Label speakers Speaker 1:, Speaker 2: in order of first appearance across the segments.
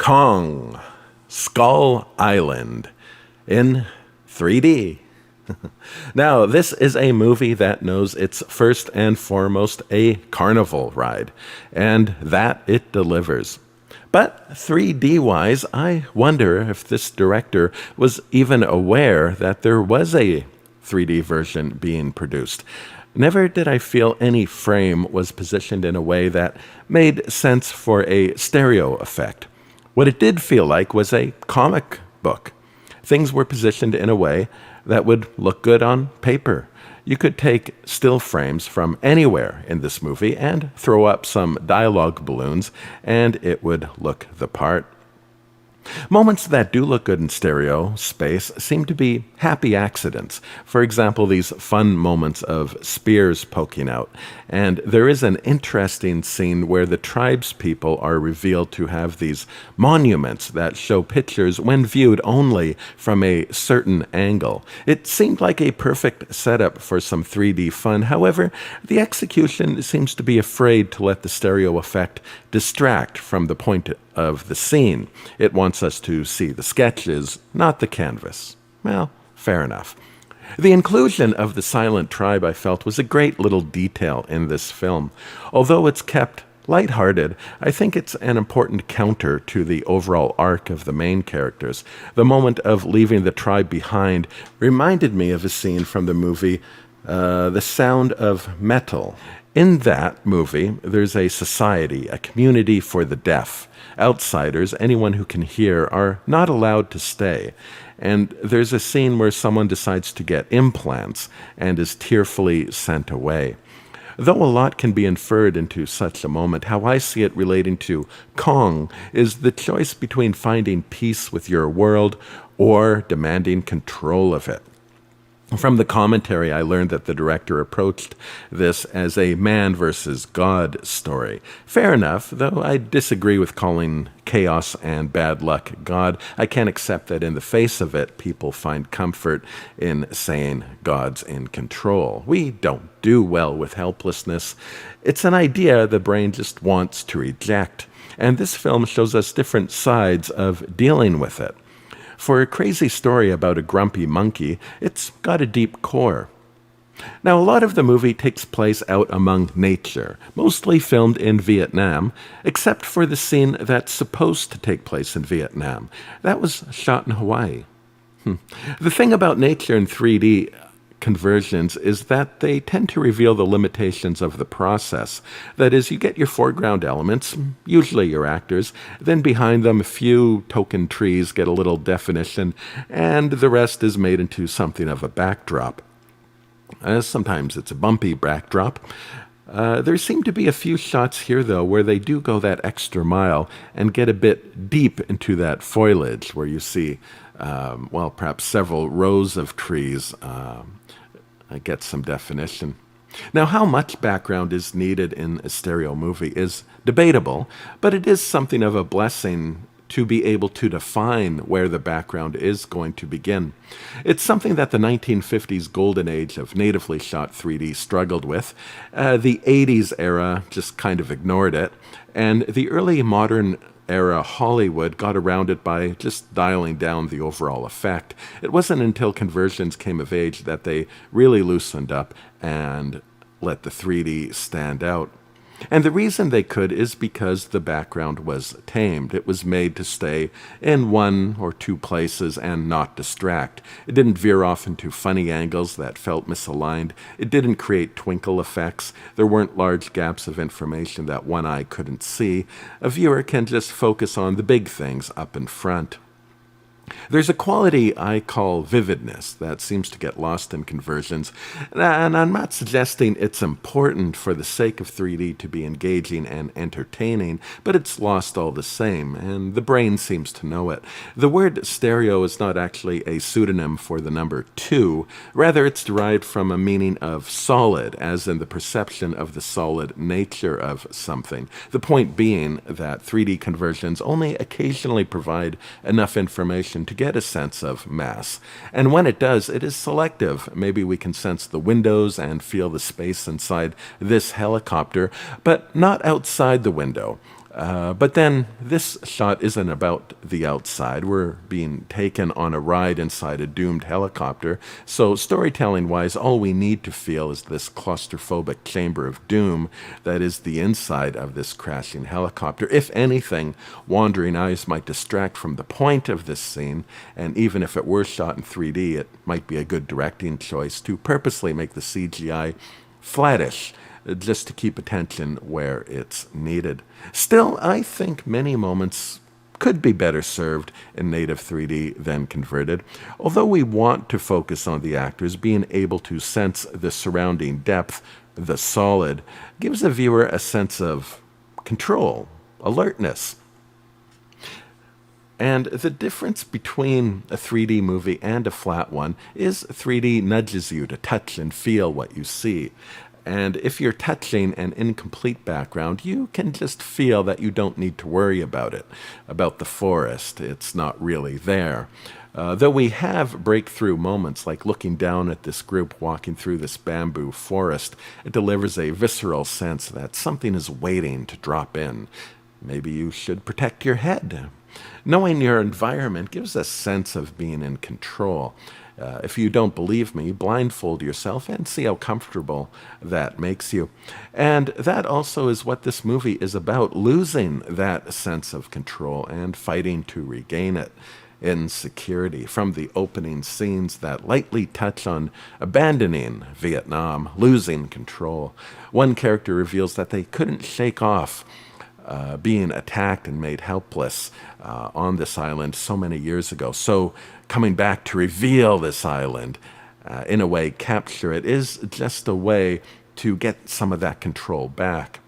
Speaker 1: Kong, Skull Island in 3D. Now, this is a movie that knows it's first and foremost a carnival ride, and that it delivers. But 3D-wise, I wonder if this director was even aware that there was a 3D version being produced. Never did I feel any frame was positioned in a way that made sense for a stereo effect. What it did feel like was a comic book. Things were positioned in a way that would look good on paper. You could take still frames from anywhere in this movie and throw up some dialogue balloons, and it would look the part. Moments that do look good in stereo space seem to be happy accidents. For example, these fun moments of spears poking out. And there is an interesting scene where the tribespeople are revealed to have these monuments that show pictures when viewed only from a certain angle. It seemed like a perfect setup for some 3D fun. However, the execution seems to be afraid to let the stereo effect distract from the point of the scene. It wants us to see the sketches, not the canvas. Well, fair enough. The inclusion of the silent tribe, I felt, was a great little detail in this film. Although it's kept lighthearted, I think it's an important counter to the overall arc of the main characters. The moment of leaving the tribe behind reminded me of a scene from the movie The Sound of Metal. In that movie, there's a society, a community for the deaf. Outsiders, anyone who can hear, are not allowed to stay. And there's a scene where someone decides to get implants and is tearfully sent away. Though a lot can be inferred into such a moment, how I see it relating to Kong is the choice between finding peace with your world or demanding control of it. From the commentary, I learned that the director approached this as a man versus God story. Fair enough, though I disagree with calling chaos and bad luck God. I can't accept that in the face of it, people find comfort in saying God's in control. We don't do well with helplessness. It's an idea the brain just wants to reject. And this film shows us different sides of dealing with it. For a crazy story about a grumpy monkey, it's got a deep core. Now, a lot of the movie takes place out among nature, mostly filmed in Vietnam, except for the scene that's supposed to take place in Vietnam. That was shot in Hawaii. The thing about nature in 3D conversions is that they tend to reveal the limitations of the process. That is, you get your foreground elements, usually your actors, then behind them a few token trees get a little definition, and the rest is made into something of a backdrop. Sometimes it's a bumpy backdrop. There seem to be a few shots here, though, where they do go that extra mile and get a bit deep into that foliage, where you see, perhaps several rows of trees get some definition. Now, how much background is needed in a stereo movie is debatable, but it is something of a blessing to be able to define where the background is going to begin. It's something that the 1950s golden age of natively shot 3D struggled with. The 80s era just kind of ignored it, and the early modern era Hollywood got around it by just dialing down the overall effect. It wasn't until conversions came of age that they really loosened up and let the 3D stand out. And the reason they could is because the background was tamed. It was made to stay in one or two places and not distract. It didn't veer off into funny angles that felt misaligned. It didn't create twinkle effects. There weren't large gaps of information that one eye couldn't see. A viewer can just focus on the big things up in front. There's a quality I call vividness that seems to get lost in conversions, and I'm not suggesting it's important for the sake of 3D to be engaging and entertaining, but it's lost all the same, and the brain seems to know it. The word stereo is not actually a pseudonym for the number 2, rather it's derived from a meaning of solid, as in the perception of the solid nature of something. The point being that 3D conversions only occasionally provide enough information to get a sense of mass. And when it does, it is selective. Maybe we can sense the windows and feel the space inside this helicopter, but not outside the window. But then this shot isn't about the outside. We're being taken on a ride inside a doomed helicopter. So storytelling-wise, all we need to feel is this claustrophobic chamber of doom that is the inside of this crashing helicopter. If anything, wandering eyes might distract from the point of this scene, and even if it were shot in 3D, it might be a good directing choice to purposely make the CGI flattish, just to keep attention where it's needed. Still, I think many moments could be better served in native 3D than converted. Although we want to focus on the actors, being able to sense the surrounding depth, the solid, gives the viewer a sense of control, alertness. And the difference between a 3D movie and a flat one is 3D nudges you to touch and feel what you see. And if you're touching an incomplete background, you can just feel that you don't need to worry about it, about the forest. It's not really there. Though we have breakthrough moments like looking down at this group walking through this bamboo forest, it delivers a visceral sense that something is waiting to drop in. Maybe you should protect your head. Knowing your environment gives a sense of being in control. If you don't believe me, blindfold yourself and see how comfortable that makes you. And that also is what this movie is about, losing that sense of control and fighting to regain it. Insecurity, from the opening scenes that lightly touch on abandoning Vietnam, losing control. One character reveals that they couldn't shake off being attacked and made helpless on this island so many years ago. So coming back to reveal this island, in a way, capture it, is just a way to get some of that control back.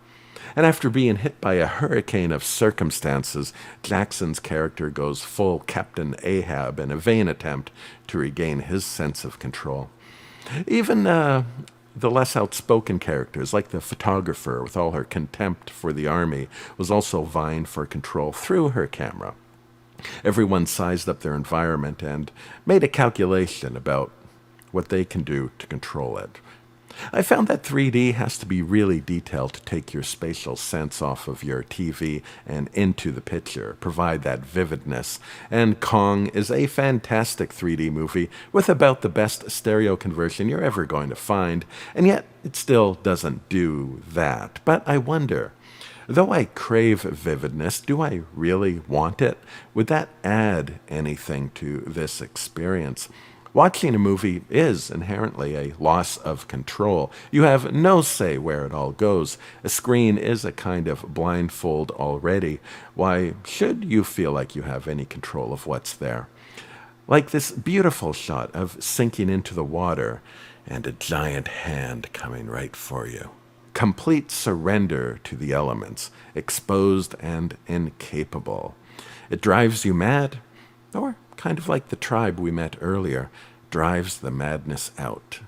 Speaker 1: And after being hit by a hurricane of circumstances, Jackson's character goes full Captain Ahab in a vain attempt to regain his sense of control. Even the less outspoken characters, like the photographer with all her contempt for the army, was also vying for control through her camera. Everyone sized up their environment and made a calculation about what they can do to control it. I found that 3D has to be really detailed to take your spatial sense off of your TV and into the picture, provide that vividness. And Kong is a fantastic 3D movie with about the best stereo conversion you're ever going to find, and yet it still doesn't do that. But I wonder, though I crave vividness, do I really want it? Would that add anything to this experience? Watching a movie is inherently a loss of control. You have no say where it all goes. A screen is a kind of blindfold already. Why should you feel like you have any control of what's there? Like this beautiful shot of sinking into the water and a giant hand coming right for you. Complete surrender to the elements, exposed and incapable. It drives you mad, or kind of like the tribe we met earlier, drives the madness out.